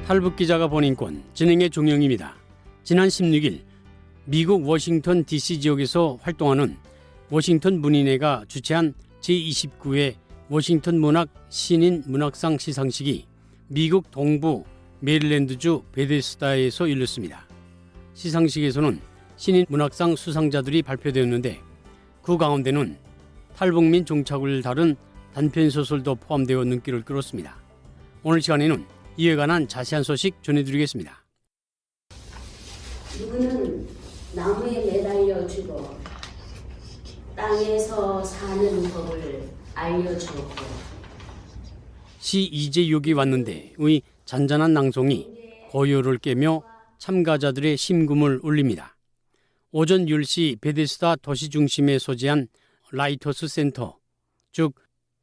탈북 기자가 본인권 진행의 종영입니다. 지난 16일 미국 워싱턴 DC 지역에서 활동하는 워싱턴 문인회가 주최한 제29회 워싱턴 문학 신인 문학상 시상식이 미국 동부 메릴랜드주 베데스다에서 열렸습니다. 시상식에서는 신인 문학상 수상자들이 발표되었는데 그 가운데는 탈북민 종착을 다룬 단편소설도 포함되어 눈길을 끌었습니다. 오늘 시간에는 이에 관한 자세한 소식 전해드리겠습니다. 누구는 나무에 매달려 죽어 땅에서 사는 법을 알려주었고 시 이재육이 왔는데의 잔잔한 낭송이 고요를 깨며 참가자들의 심금을 울립니다. 오전 10시 베데스다 도시 중심에 소재한 라이터스 센터, 즉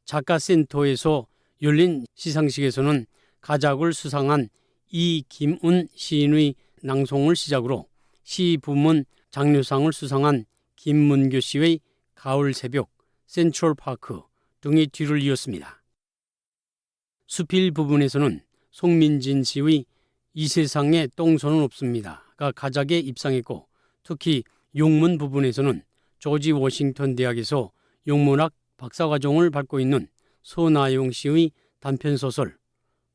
작가센터에서 열린 시상식에서는 가작을 수상한 이김운 시인의 낭송을 시작으로 시 부문 장려상을 수상한 김문교 씨의 가을 새벽, 센트럴파크 등의 뒤를 이었습니다. 수필 부분에서는 송민진 씨의 이 세상에 똥손은 없습니다가 가작에 입상했고, 특히 용문 부분에서는 조지 워싱턴 대학에서 용문학 박사과정을 밟고 있는 소나용 씨의 단편소설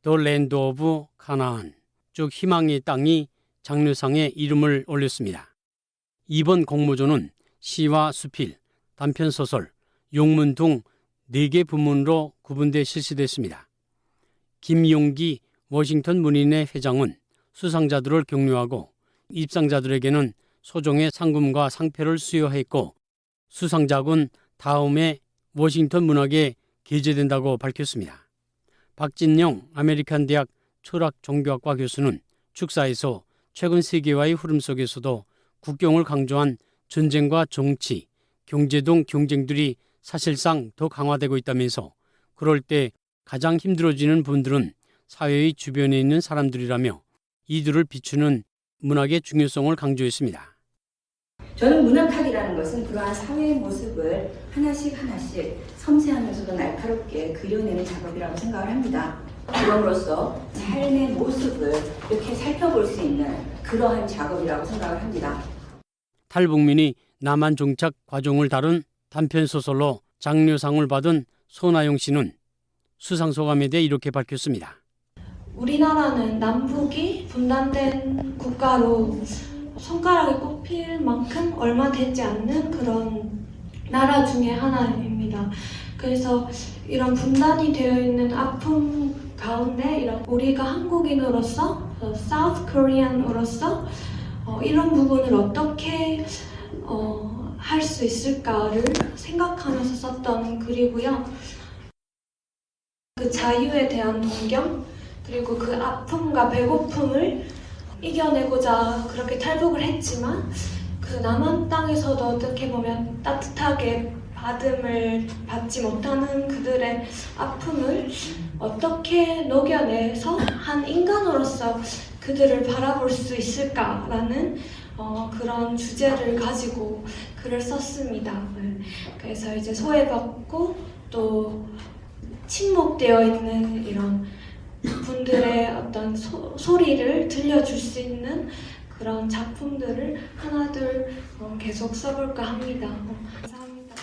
The Land of Canaan, 즉 희망의 땅이 장려상에 이름을 올렸습니다. 이번 공모전은 시와 수필, 단편소설, 용문 등 4개 부문으로 구분돼 실시됐습니다. 김용기 워싱턴 문인회 회장은 수상자들을 격려하고 입상자들에게는 소정의 상금과 상패를 수여했고, 수상작은 다음에 워싱턴 문학에 게재된다고 밝혔습니다. 박진영 아메리칸 대학 철학종교학과 교수는 축사에서 최근 세계화의 흐름 속에서도 국경을 강조한 전쟁과 정치, 경제 등 경쟁들이 사실상 더 강화되고 있다면서 그럴 때 가장 힘들어지는 분들은 사회의 주변에 있는 사람들이라며 이들을 비추는 문학의 중요성을 강조했습니다. 저는 문학학이라는 것은 그러한 사회의 모습을 하나씩 섬세하면서도 날카롭게 그려내는 작업이라고 생각을 합니다. 그럼으로써 삶의 모습을 이렇게 살펴볼 수 있는 그러한 작업이라고 생각을 합니다. 탈북민이 남한 정착 과정을 다룬 단편소설로 장려상을 받은 소나용 씨는 수상 소감에 대해 이렇게 밝혔습니다. 우리나라는 남북이 분단된 국가로 손가락에 꼽힐 만큼 얼마 되지 않는 그런 나라 중에 하나입니다. 그래서 이런 분단이 되어 있는 아픔 가운데 우리가 한국인으로서, South Korean으로서 이런 부분을 어떻게 할 수 있을까를 생각하면서 썼던 글이고요. 그 자유에 대한 동경, 그리고 그 아픔과 배고픔을 이겨내고자 그렇게 탈북을 했지만 그 남한 땅에서도 어떻게 보면 따뜻하게 받음을 받지 못하는 그들의 아픔을 어떻게 녹여내서 한 인간으로서 그들을 바라볼 수 있을까라는 그런 주제를 가지고 글을 썼습니다. 그래서 이제 소외받고 또 침묵되어 있는 이런 분들의 어떤 소리를 들려줄 수 있는 그런 작품들을 하나둘 계속 써볼까 합니다. 감사합니다.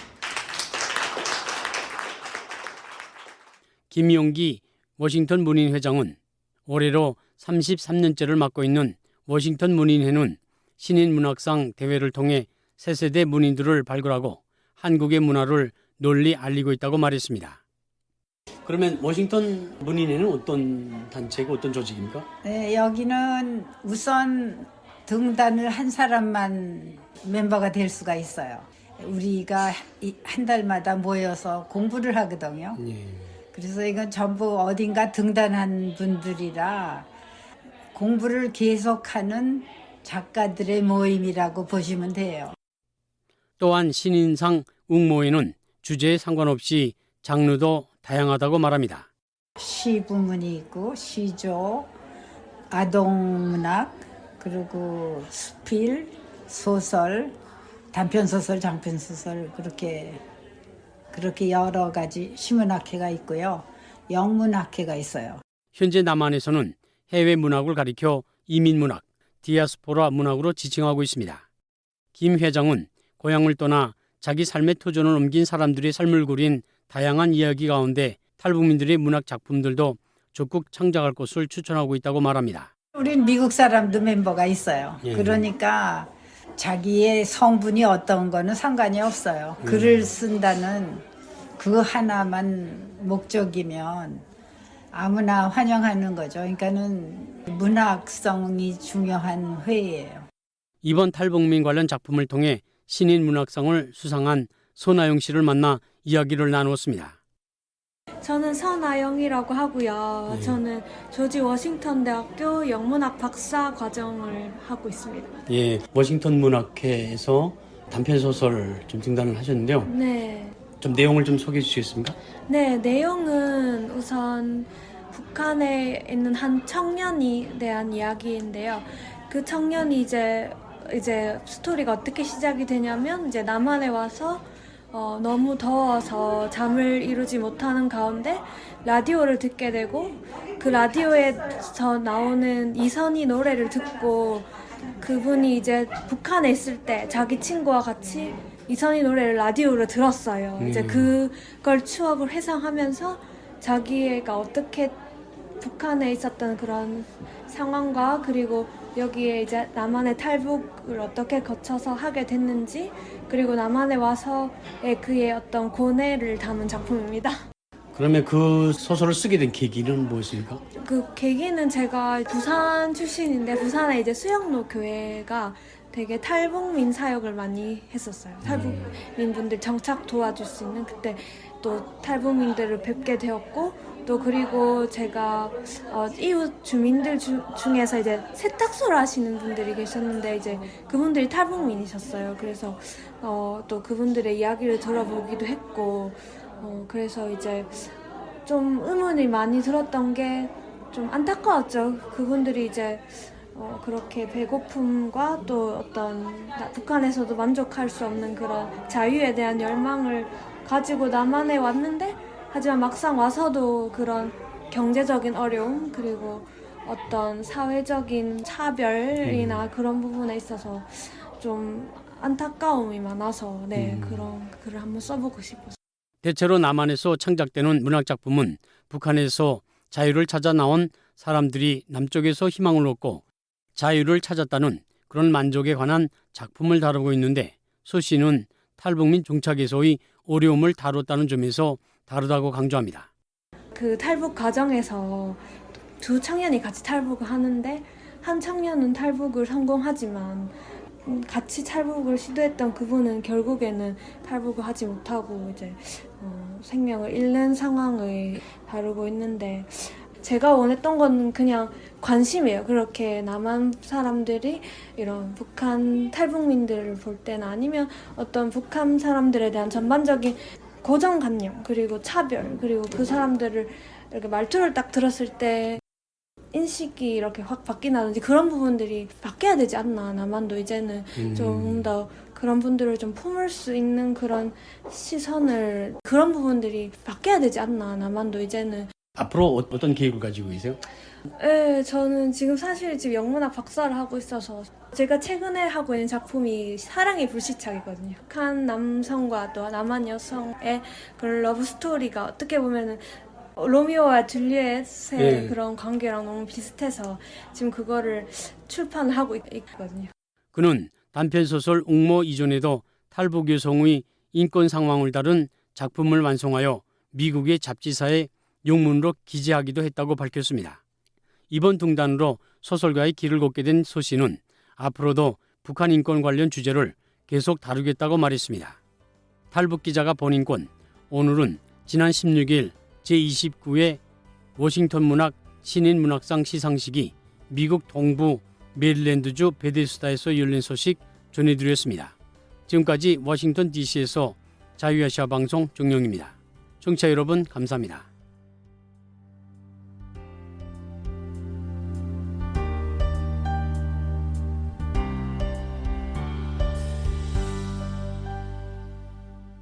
김용기 워싱턴 문인 회장은 올해로 33년째를 맡고 있는 워싱턴 문인회는 신인 문학상 대회를 통해 새 세대 문인들을 발굴하고 한국의 문화를 널리 알리고 있다고 말했습니다. 그러면 워싱턴 문인회는 어떤 단체고 어떤 조직입니까? 네, 여기는 우선 등단을 한 사람만 멤버가 될 수가 있어요. 우리가 한 달마다 모여서 공부를 하거든요. 예. 그래서 이건 전부 어딘가 등단한 분들이라 공부를 계속하는 작가들의 모임이라고 보시면 돼요. 또한 신인상 웅모에는 주제에 상관없이 장르도 다양하다고 말합니다. 시 부문이 있고 시조, 아동문학, 그리고 수필, 소설, 단편소설, 장편소설 그렇게 여러 가지 시문학회가 있고요. 영문학회가 있어요. 현재 남한에서는 해외 문학을 가리켜 이민 문학, 디아스포라 문학으로 지칭하고 있습니다. 김 회장은 고향을 떠나 자기 삶의 터전을 옮긴 사람들의 삶을 그린 다양한 이야기 가운데 탈북민들의 문학 작품들도 적극 창작할 것을 추천하고 있다고 말합니다. 우린 미국 사람도 멤버가 있어요. 예. 그러니까 자기의 성분이 어떤 거는 상관이 없어요. 글을 쓴다는 그 하나만 목적이면 아무나 환영하는 거죠. 그러니까는 문학성이 중요한 회의예요. 이번 탈북민 관련 작품을 통해 신인 문학상을 수상한 손아영 씨를 만나 이야기를 나누었습니다. 저는 선아영이라고 하고요. 저는 조지 워싱턴 대학교 영문학 박사 과정을 하고 있습니다. 예, 워싱턴 문학회에서 단편 소설 좀 등단을 하셨는데요. 네. 좀 내용을 좀 소개해 주시겠습니까? 네, 내용은 우선 북한에 있는 한 청년이 대한 이야기인데요. 그 청년이 이제 스토리가 어떻게 시작이 되냐면 이제 남한에 와서 너무 더워서 잠을 이루지 못하는 가운데 라디오를 듣게 되고 그 라디오에서 나오는 이선희 노래를 듣고 그분이 이제 북한에 있을 때 자기 친구와 같이 이선희 노래를 라디오로 들었어요. 이제 그걸 추억을 회상하면서 자기가 어떻게 북한에 있었던 그런 상황과 그리고 여기에 이제 남한의 탈북을 어떻게 거쳐서 하게 됐는지 그리고 남한에 와서의 그의 어떤 고뇌를 담은 작품입니다. 그러면 그 소설을 쓰게 된 계기는 무엇입니까? 그 계기는 제가 부산 출신인데 부산에 이제 수영로 교회가 되게 탈북민 사역을 많이 했었어요. 탈북민 분들 정착 도와줄 수 있는 그때 또 탈북민들을 뵙게 되었고 또 그리고 제가 이웃 주민들 중에서 이제 세탁소를 하시는 분들이 계셨는데 이제 그분들이 탈북민이셨어요. 그래서 또 그분들의 이야기를 들어보기도 했고 그래서 이제 좀 의문이 많이 들었던 게 좀 안타까웠죠. 그분들이 이제 그렇게 배고픔과 또 어떤 북한에서도 만족할 수 없는 그런 자유에 대한 열망을 가지고 남한에 왔는데 하지만 막상 와서도 그런 경제적인 어려움 그리고 어떤 사회적인 차별이나 그런 부분에 있어서 좀 안타까움이 많아서 그런 글을 한번 써보고 싶었어요. 대체로 남한에서 창작되는 문학작품은 북한에서 자유를 찾아 나온 사람들이 남쪽에서 희망을 얻고 자유를 찾았다는 그런 만족에 관한 작품을 다루고 있는데 소 씨는 탈북민 정착에서의 어려움을 다뤘다는 점에서 다르다고 강조합니다. 그 탈북 과정에서 두 청년이 같이 탈북을 하는데 한 청년은 탈북을 성공하지만 같이 탈북을 시도했던 그분은 결국에는 탈북을 하지 못하고 이제 생명을 잃는 상황을 다루고 있는데 제가 원했던 건 그냥 관심이에요. 그렇게 남한 사람들이 이런 북한 탈북민들을 볼 때나 아니면 어떤 북한 사람들에 대한 전반적인 고정관념 그리고 차별 그리고 그 사람들을 이렇게 말투를 딱 들었을 때 인식이 이렇게 확 바뀐다든지 그런 부분들이 바뀌어야 되지 않나. 남한도 이제는 좀 더 그런 분들을 좀 품을 수 있는 그런 시선을 그런 부분들이 바뀌어야 되지 않나. 남한도 이제는. 앞으로 어떤 계획을 가지고 계세요? 네, 저는 지금 사실 지금 영문학 박사를 하고 있어서 제가 최근에 하고 있는 작품이 사랑의 불시착이거든요. 북한 남성과 또 남한 여성의 그런 러브 스토리가 어떻게 보면은 로미오와 줄리엣의 그런 관계랑 너무 비슷해서 지금 그거를 출판을 하고 있거든요. 그는 단편소설 웅모 이전에도 탈북 여성의 인권 상황을 다룬 작품을 완성하여 미국의 잡지사에 영문으로 기재하기도 했다고 밝혔습니다. 이번 등단으로 소설가의 길을 걷게 된 소 씨는 앞으로도 북한 인권 관련 주제를 계속 다루겠다고 말했습니다. 탈북 기자가 본 인권, 오늘은 지난 16일 제29회 워싱턴 문학 신인 문학상 시상식이 미국 동부 메릴랜드주 베데스다에서 열린 소식 전해드렸습니다. 지금까지 워싱턴 DC에서 자유아시아 방송 정영입니다. 청취자 여러분 감사합니다.